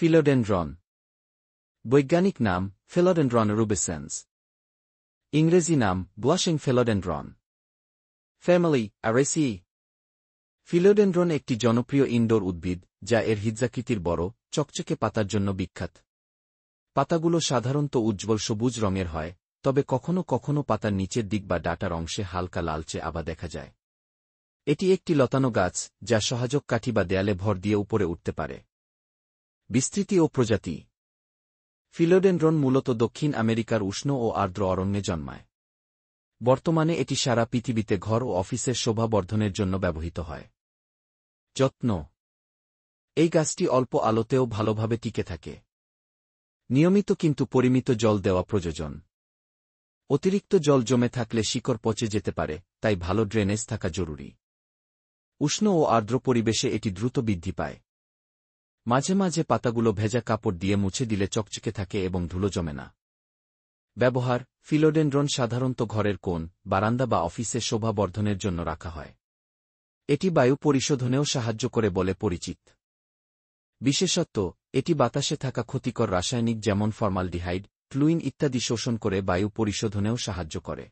Philodendron. বৈজ্ঞানিক নাম philodendron রুবেসেন্স। ইংরেজি নাম ব্লাশিং ফিলোডেনড্রন। ফ্যামিলি আরেসিই। ফিলোডেনড্রন একটি জনপ্রিয় ইনডোর উদ্ভিদ যা এর হিজ্জাকৃতির বড়, চকচকে পাতার জন্য বিখ্যাত। পাতাগুলো সাধারণত উজ্জ্বল সবুজ রঙের হয়, তবে কখনও কখনও পাতার নিচের দিক বা ডাঁটার অংশে হালকা লালচে আভা দেখা যায়। এটি একটি লতানো গাছ যা সহায়ক কাঠি বা দেয়ালে ভর দিয়ে উপরে উঠতে পারে। বিস্তৃতি ও প্রজাতি। ফিলোডেনড্রন মূলত দক্ষিণ আমেরিকার উষ্ণ ও আর্দ্র অরণ্যে জন্মায়। বর্তমানে এটি সারা পৃথিবীতে ঘর ও অফিসের শোভা বর্ধনের জন্য ব্যবহৃত হয়। যত্ন। এই গাছটি অল্প আলোতেও ভালোভাবে টিকে থাকে। নিয়মিত কিন্তু পরিমিত জল দেওয়া প্রয়োজন। অতিরিক্ত জল জমে থাকলে শিকড় পচে যেতে পারে, তাই ভালো ড্রেনেজ থাকা জরুরি। উষ্ণ ও আর্দ্র পরিবেশে এটি দ্রুত বৃদ্ধি পায়। মাঝে মাঝে পাতাগুলো ভেজা কাপড় দিয়ে মুছে দিলে চকচকে থাকে এবং ধুলো জমে না। ব্যবহার। ফিলোডেনড্রন সাধারণত ঘরের কোণ, বারান্দা বা অফিসে শোভা বর্ধনের জন্য রাখা হয়। এটি বায়ু পরিশোধনেও সাহায্য করে বলে পরিচিত। বিশেষত, এটি বাতাসে থাকা ক্ষতিকর রাসায়নিক যেমন ফর্মালডিহাইড, ট্লুইন ইত্যাদি শোষণ করে বায়ু পরিশোধনেও সাহায্য করে।